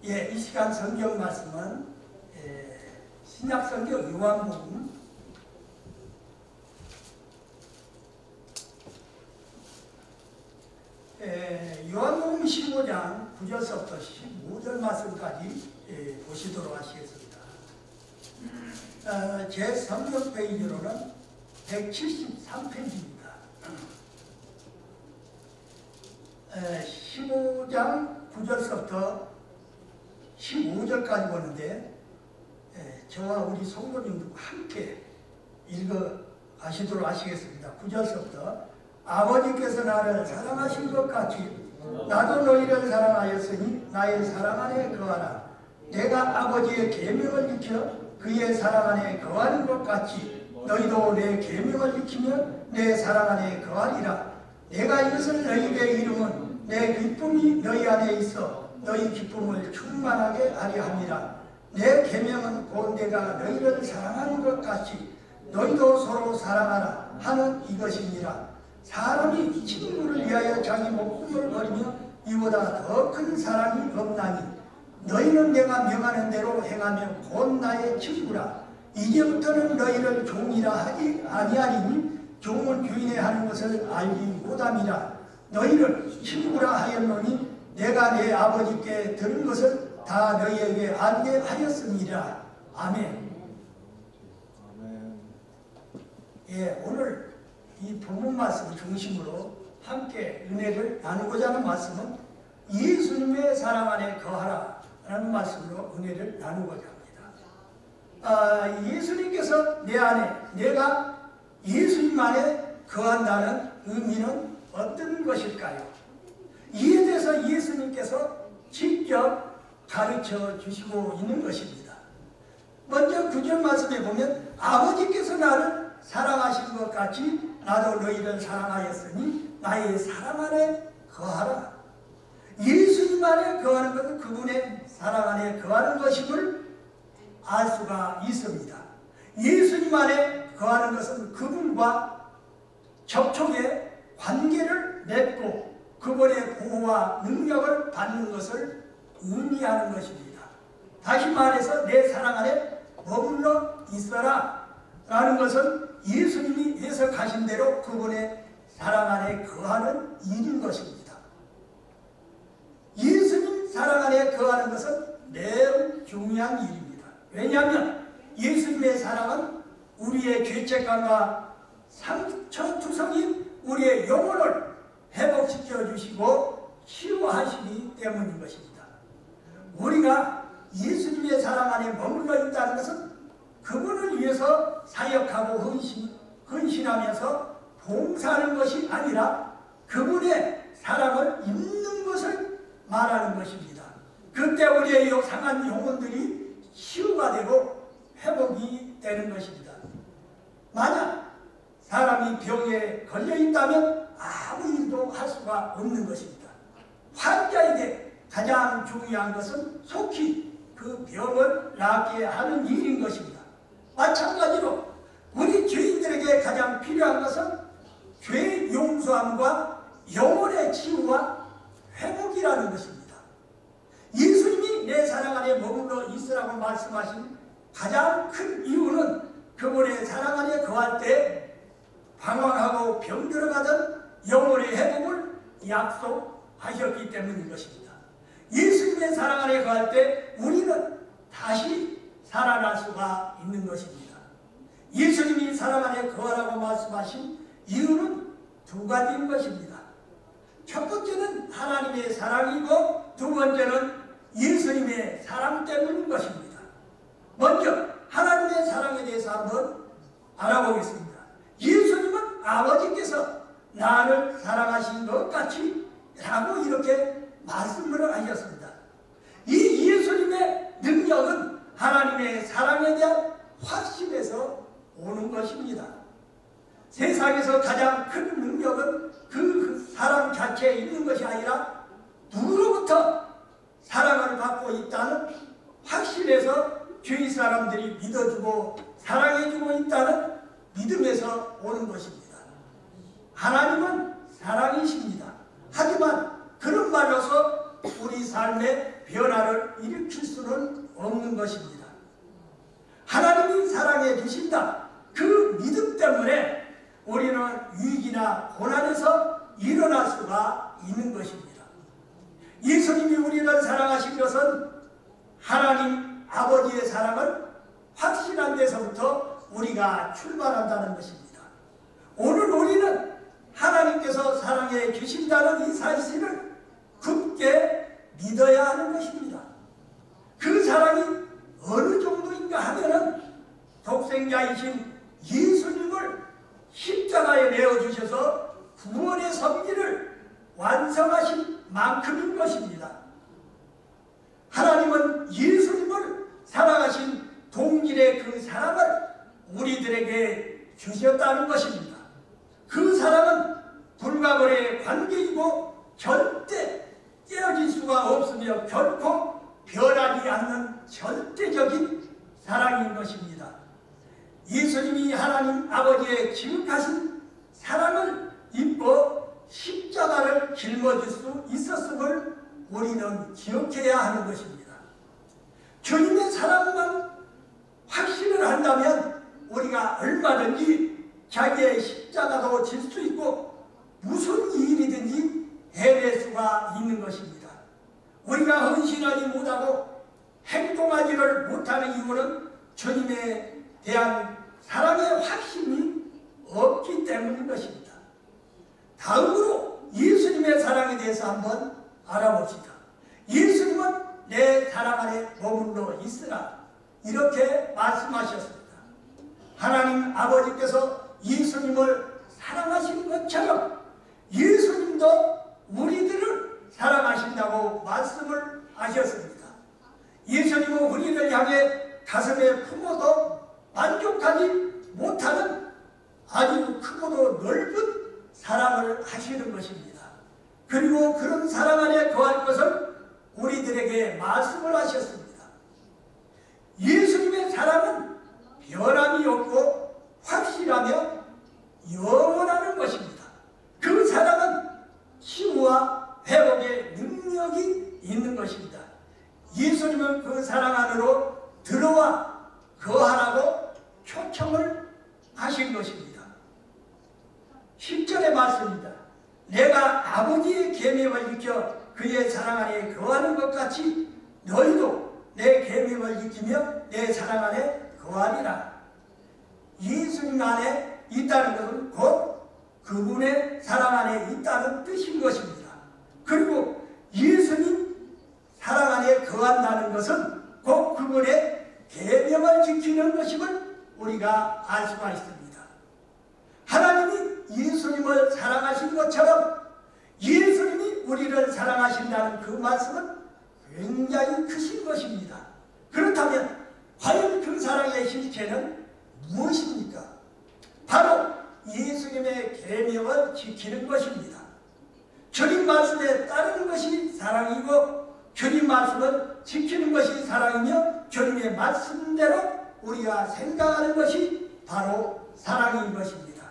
예, 이 시간 성경 말씀은 신약 성경 요한복음 15장 9절서부터 15절 말씀까지 보시도록 하시겠습니다. 제 성경 페이지로는 173페이지입니다. 15장 9절서부터 15절까지 보는데 저와 우리 성도님들과 함께 읽어 가시도록 하시겠습니다. 9절서부터 아버지께서 나를 사랑하신 것 같이 나도 너희를 사랑하였으니 나의 사랑 안에 거하라. 내가 아버지의 계명을 지켜 그의 사랑 안에 거하는 것 같이 너희도 내 계명을 지키면 내 사랑 안에 거하리라. 내가 이것을 너희에게 이름은 내 기쁨이 너희 안에 있어 너희 기쁨을 충만하게 하려 함이라. 내 계명은 곧 내가 너희를 사랑하는 것 같이 너희도 서로 사랑하라 하는 이것이니라. 사람이 친구를 위하여 자기 목숨을 버리며 이보다 더 큰 사랑이 없나니 너희는 내가 명하는 대로 행하면 곧 나의 친구라. 이제부터는 너희를 종이라 하지 아니하리니 종은 주인의 하는 것을 알지 못함이라. 너희를 친구라 하였노니 내가 내 아버지께 들은 것을 다 너희에게 알게 하였습니다. 아멘. 예, 오늘 이 본문 말씀을 중심으로 함께 은혜를 나누고자 하는 말씀은 예수님의 사랑 안에 거하라 라는 말씀으로 은혜를 나누고자 합니다. 예수님께서 내 안에, 내가 예수님 안에 거한다는 의미는 어떤 것일까요? 이에 대해서 예수님께서 직접 가르쳐 주시고 있는 것입니다. 먼저 9절 말씀에 보면 아버지께서 나를 사랑하신 것 같이 나도 너희를 사랑하였으니 나의 사랑 안에 거하라. 예수님 안에 거하는 것은 그분의 사랑 안에 거하는 것임을 알 수가 있습니다. 예수님 안에 거하는 것은 그분과 접촉의 관계를 맺고 그분의 보호와 능력을 받는 것을 의미하는 것입니다. 다시 말해서 내 사랑 안에 머물러 있어라 라는 것은 예수님이 해석하신 대로 그분의 사랑 안에 거하는 일인 것입니다. 예수님 사랑 안에 거하는 것은 매우 중요한 일입니다. 왜냐하면 예수님의 사랑은 우리의 죄책감과 상처투성인 우리의 영혼을 회복시켜 주시고 치유하시기 때문인 것입니다. 우리가 예수님의 사랑 안에 머물러 있다는 것은 그분을 위해서 사역하고 헌신하면서 봉사하는 것이 아니라 그분의 사랑을 입는 것을 말하는 것입니다. 그때 우리의 상한 영혼들이 치유가 되고 회복이 되는 것입니다. 만약 사람이 병에 걸려 있다면 아무 일도 할 수가 없는 것입니다. 환자에게 가장 중요한 것은 속히 그 병을 낫게 하는 일인 것입니다. 마찬가지로 우리 죄인들에게 가장 필요한 것은 죄 용서함과 영혼의 치유와 회복이라는 것입니다. 예수님이 내 사랑 안에 머물러 있으라고 말씀하신 가장 큰 이유는 그분의 사랑 안에 거할 때 방황하고 병들어가던 영혼의 회복을 약속하셨기 때문인 것입니다. 예수님의 사랑 안에 거할 때 우리는 다시 살아날 수가 있는 것입니다. 예수님이 사랑 안에 거하라고 말씀하신 이유는 두 가지인 것입니다. 첫 번째는 하나님의 사랑이고 두 번째는 예수님의 사랑 때문인 것입니다. 먼저 하나님의 사랑에 대해서 한번 알아보겠습니다. 예수님은 아버지께서 나를 사랑하신 것 같이 라고 이렇게 말씀을 하셨습니다. 이 예수님의 능력은 하나님의 사랑에 대한 확신에서 오는 것입니다. 세상에서 가장 큰 능력은 그 사랑 자체에 있는 것이 아니라 누구로부터 사랑을 받고 있다는 확신에서 주위 사람들이 믿어주고 사랑해주고 있다는 믿음에서 오는 것입니다. 하나님은 사랑이십니다. 하지만 그런 말로서 우리 삶의 변화를 일으킬 수는 없는 것입니다. 하나님이 사랑해 주신다. 그 믿음 때문에 우리는 위기나 고난에서 일어날 수가 있는 것입니다. 예수님이 우리를 사랑하신 것은 하나님 아버지의 사랑을 확신한 데서부터 우리가 출발한다는 것입니다. 오늘 우리는 하나님께서 사랑해 주신다는 이 사실을 굳게 믿어야 하는 것입니다. 그 사랑이 어느 정도인가 하면은 독생자이신 예수님을 십자가에 내어주셔서 구원의 섭리를 완성하신 만큼인 것입니다. 하나님은 예수님을 사랑하신 동일의 그 사랑을 우리들에게 주셨다는 것입니다. 그 사랑은 불가분의 관계이고 절대 떼어질 수가 없으며 결코 변하지 않는 절대적인 사랑인 것입니다. 예수님이 하나님 아버지의 지극하신 사랑을 입고 십자가를 짊어질 수 있었음을 우리는 기억해야 하는 것입니다. 주님의 사랑만 확신을 한다면 우리가 얼마든지 자기의 십자가도 질 수 있고 무슨 일이든지 해낼 수가 있는 것입니다. 우리가 헌신하지 못하고 행동하지를 못하는 이유는 주님에 대한 사랑의 확신이 없기 때문인 것입니다. 다음으로 예수님의 사랑에 대해서 한번 알아봅시다. 예수님은 내 사랑 안에 머물러 있으라 이렇게 말씀하셨습니다. 하나님 아버지께서 예수님을 사랑하신 것처럼 예수님도 우리들을 사랑하신다고 말씀을 하셨습니다. 예수님은 우리를 향해 가슴에 품어도 만족하지 못하는 아주 크고도 넓은 사랑을 하시는 것입니다. 그리고 그런 사랑 안에 거할 것을 우리들에게 말씀을 하셨습니다. 예수님의 사랑은 변함이 없고 확실하며 영원하는 것입니다. 그 사랑은 치유와 회복의 능력이 있는 것입니다. 예수님은 그 사랑 안으로 들어와 거하라고 초청을 하신 것입니다. 10절의 말씀입니다. 내가 아버지의 계명을 지켜 그의 사랑 안에 거하는 것 같이 너희도 내 계명을 지키며 내 사랑 안에 거하리라. 예수님 안에 있다는 것은 곧 그분의 사랑 안에 있다는 뜻인 것입니다. 그리고 예수님 사랑 안에 거한다는 것은 곧 그분의 계명을 지키는 것임을 우리가 알 수가 있습니다. 하나님이 예수님을 사랑하신 것처럼 예수님이 우리를 사랑하신다는 그 말씀은 굉장히 크신 것입니다. 그렇다면 과연 그 사랑의 실체는 무엇입니까? 바로 예수님의 계명을 지키는 것입니다. 주님 말씀에 따르는 것이 사랑이고 주님 말씀을 지키는 것이 사랑이며 주님의 말씀대로 우리가 생각하는 것이 바로 사랑인 것입니다.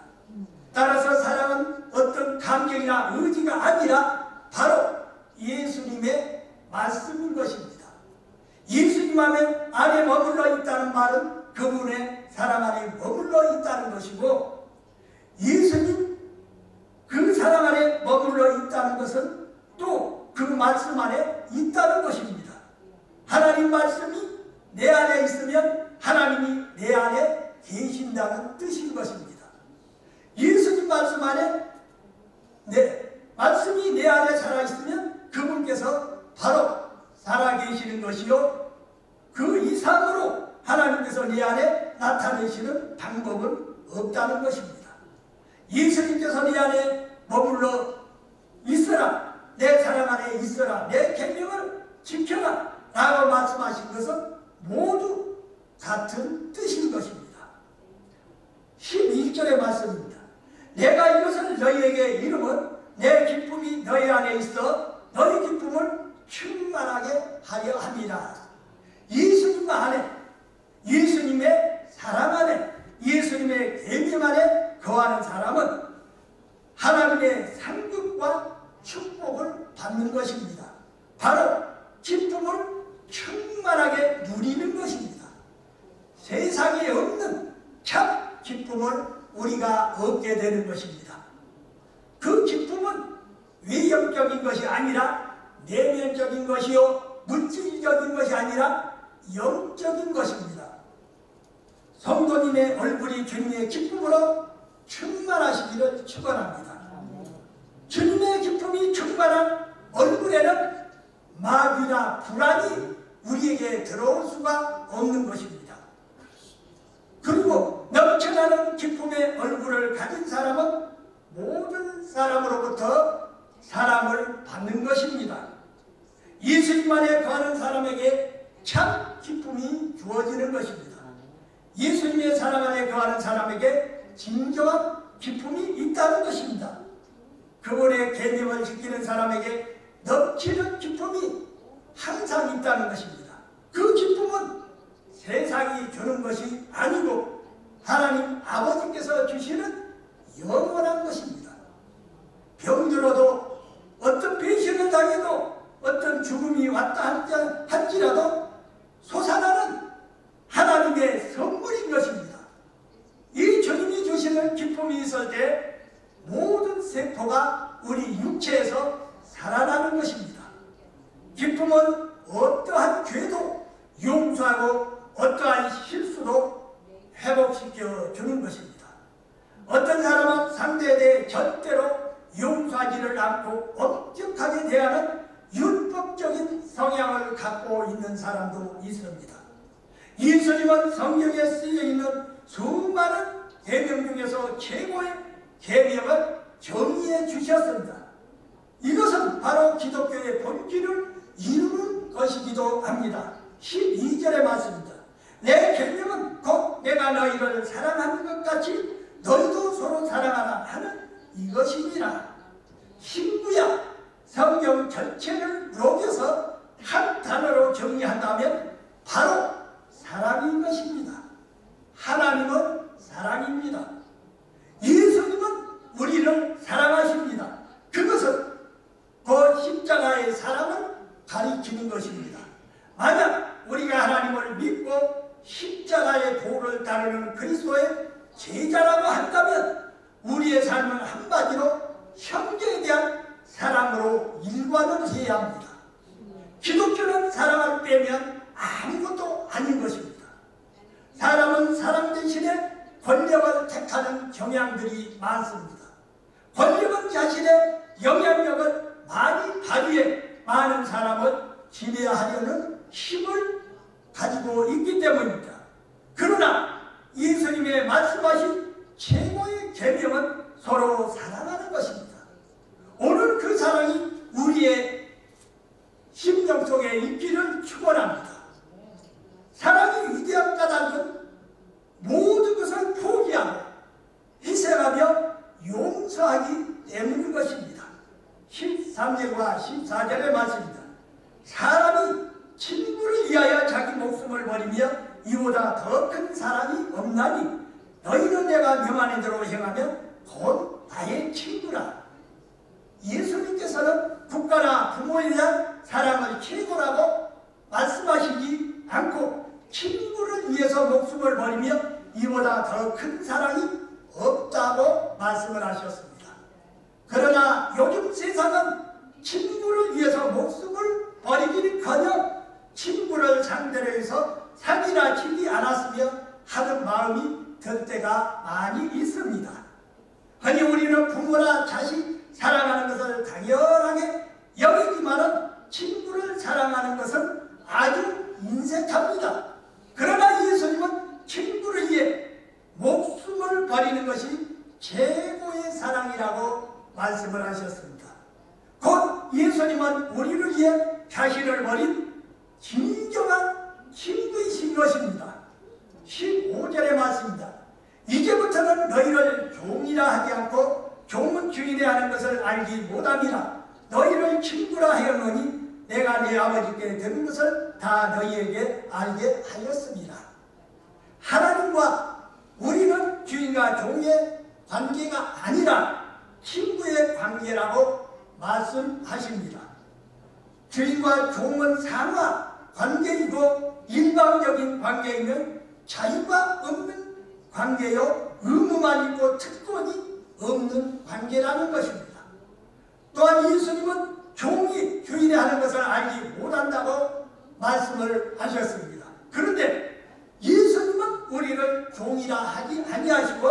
따라서 사랑은 어떤 감정이나 의지가 아니라 바로 예수님의 말씀인 것입니다. 예수님 안에 머물러 있다는 말은 그분의 사랑 안에 머물러 있다는 것이고 예수님 그 사랑 안에 머물러 있다는 것은 또 그 말씀 안에 있다는 것입니다. 하나님 말씀이 내 안에 있으면 하나님이 내 안에 계신다는 뜻인 것입니다. 예수님 말씀 안에 말씀이 내 안에 살아있으면 그분께서 바로 살아계시는 것이요 그 이상으로 하나님께서 내 안에 나타내시는 방법은 없다는 것입니다. 예수님께서 내 안에 머물러 있어라, 내 사랑 안에 있어라, 내 계명을 지켜라 라고 말씀하신 것은 모두 같은 뜻인 것입니다. 12절의 말씀입니다. 내가 이것을 너희에게 이름은 내 기쁨이 너희 안에 있어 너희 기쁨을 충만하게 하려 함이라. 예수님 안에, 예수님의 사랑 안에, 예수님의 계명 안에 거하는 사람은 하나님의 상급과 축복을 받는 것입니다. 바로 기쁨을 충만하게 누리는 것입니다. 세상에 없는 참 기쁨을 우리가 얻게 되는 것입니다. 그 기쁨은 외형적인 것이 아니라 내면적인 것이요, 물질적인 것이 아니라 영적인 것입니다. 성도님의 얼굴이 주님의 기쁨으로 충만하시기를 축원합니다. 주님의 기쁨이 충만한 얼굴에는 마귀나 불안이 우리에게 들어올 수가 없는 것입니다. 그리고 넘쳐나는 기쁨의 얼굴을 가진 사람은 모든 사람으로부터 사랑을 받는 것입니다. 예수님 안에 거하는 사람에게 참 기쁨이 주어지는 것입니다. 예수님의 사랑 안에 거하는 사람에게 진정한 기쁨이 있다는 것입니다. 그분의 계명을 지키는 사람에게 넘치는 기쁨이 항상 있다는 것입니다. 그 기쁨은 세상이 주는 것이 아니고 하나님 아버지께서 주시는 영원한 것입니다. 병들어도 어떤 배신을 당해도 어떤 죽음이 왔다 할지라도 솟아나는 하나님의 선물인 것입니다. 이 주님이 주시는 기쁨이 있을 때 모든 세포가 우리 육체에서 살아나는 것입니다. 기쁨은 어떠한 죄도 용서하고 어떠한 실수도 회복시켜 주는 것입니다. 어떤 사람은 상대에 대해 절대로 용서하지를 않고 엄격하게 대하는 율법적인 성향을 갖고 있는 사람도 있습니다. 예수님은 성경에 쓰여있는 수많은 계명 중에서 최고의 계명을 정의해 주셨습니다. 이것은 바로 기독교의 본질을 이루는 것이기도 합니다. 12절의 말씀입니다. 내 계명은 곧 내가 너희를 사랑하는 것 같이 너희도 서로 사랑하라 하는 이것이니라. 신구약 성경 전체를 녹여서 한 단어로 정리한다면 바로 사랑인 것입니다. 하나님은 사랑입니다. 예수님은 우리를 사랑하십니다. 그것은 그 십자가의 사랑을 가리키는 것입니다. 만약 우리가 하나님을 믿고 십자가의 도를 따르는 그리스도의 제자라고 한다면 우리의 삶은 한마디로 형제에 대한 사랑으로 일관을 해야 합니다. 기독교는 사랑을 빼면 아무것도 아닌 것입니다. 사람은 사랑 대신에 권력을 택하는 경향들이 많습니다. 권력은 자신의 영향력을 많이 발휘해 많은 사람을 지배하려는 힘을 가지고 있기 때문입니다. 그러나 예수님의 말씀하신 최고의 계명은 서로 사랑하는 것입니다. 오늘 그 사랑이 우리의 심령 속에 있기를 축원합니다. 사랑이 위대한 까닭은 모든 것을 포기하고 희생하며 용서하기 때문인 것입니다. 13절과 14절의 말씀입니다. 사람이 친구를 위하여 자기 목숨을 버리며 이보다 더 큰 사랑이 없나니 너희는 내가 명하는 대로 행하면 곧 나의 친구라. 예수님께서는 국가나 부모에 대한 사랑을 최고라고 말씀하시지 않고 친구를 위해서 목숨을 버리며 이보다 더 큰 사랑이 없다고 말씀을 하셨습니다. 그러나 요즘 세상은 친구를 위해서 목숨을 버리기는커녕 친구를 상대로 해서 사기나 치지 않았으며 하는 마음이 들 때가 많이 있습니다. 흔히 우리는 부모나 자식 사랑하는 것을 당연하게 여기지만은 친구를 사랑하는 것은 아주 인색합니다. 그러나 예수님은 친구를 위해 목숨을 버리는 것이 최고의 사랑이라고 말씀을 하셨습니다. 곧 예수님은 우리를 위해 자신을 버린 진정한 친구이신 것입니다. 15절의 말씀입니다. 이제부터는 너희를 종이라 하지 않고 종은 주인에 하는 것을 알지 못함이라. 너희를 친구라 하였노니 내가 네 아버지께 들은 것을 다 너희에게 알게 하였습니다. 하나님과 우리는 주인과 종의 관계가 아니라 친구의 관계라고 말씀하십니다. 주인과 종은 상하 관계이고 일방적인 관계이면 자유가 없는 관계요 의무만 있고 특권이 없는 관계라는 것입니다. 또한 예수님은 종이 주인이 하는 것을 알지 못한다고 말씀을 하셨습니다. 그런데 예수님은 우리를 종이라 하지 아니하시고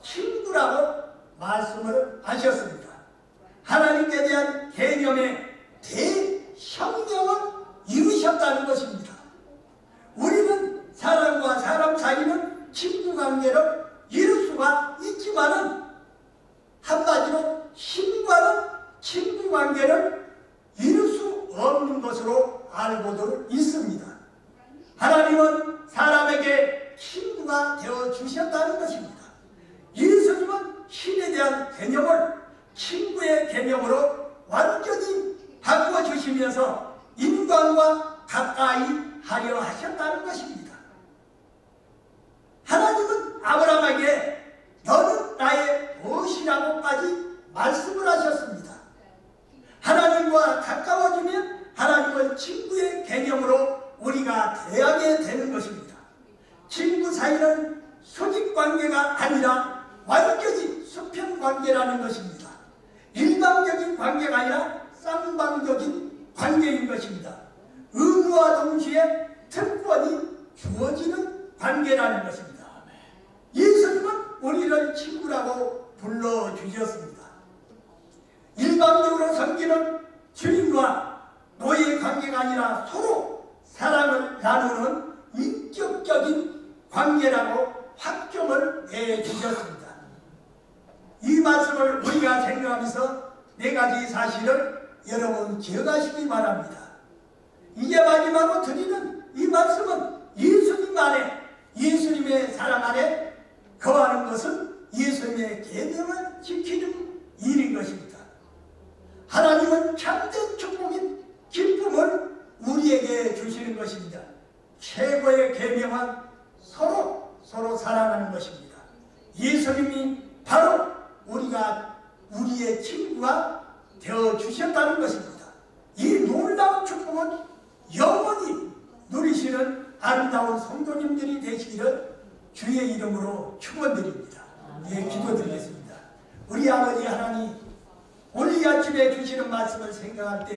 친구라고 말씀을 하셨습니다. 하나님께 대한 개념의 대혁명을 이루셨다는 것입니다. 우리는 사람과 사람 사이는 친구관계를 이룰 수가 있지만은 한마디로 신과는 친구관계를 이룰 수 없는 것으로 알고도 있습니다. 하나님은 사람에게 친구가 되어주셨다는 것입니다. 예수님은 신에 대한 개념을 친구의 개념으로 완전히 바꿔주시면서 인간과 가까이 하려 하셨다는 것입니다. 하나님은 아브라함에게 너는 나의 벗이라고까지 말씀을 하셨습니다. 하나님과 가까워지면 하나님은 친구의 개념으로 우리가 대하게 되는 것입니다. 친구 사이는 수직관계가 아니라 완전히 수평관계라는 것입니다. 일방적인 관계가 아니라 쌍방적인 관계인 것입니다. 의무와 동시에 특권이 주어지는 관계라는 것입니다. 예수님은 우리를 친구라고 불러주셨습니다. 일방적으로 섬기는 주인과 노예 관계가 아니라 서로 사랑을 나누는 인격적인 관계라고 확정을 해주셨습니다. 이 말씀을 우리가 생각하면서 네 가지 사실을 여러분 기억하시기 바랍니다. 이제 마지막으로 드리는 이 말씀은 예수님 안에, 예수님의 사랑 안에 거하는 것은 예수님의 계명을 지키는 일인 것입니다. 하나님은 참된 축복인 기쁨을 우리에게 주시는 것입니다. 최고의 계명은 서로 사랑하는 것입니다. 예수님이 바로 우리의 친구가 되어주셨다는 것입니다. 이 놀라운 축복은 영원히 누리시는 아름다운 성도님들이 되시기를 주의 이름으로 축원드립니다. 예, 기도드리겠습니다. 우리 아버지 하나님, 오늘 이 아침에 주시는 말씀을 생각할 때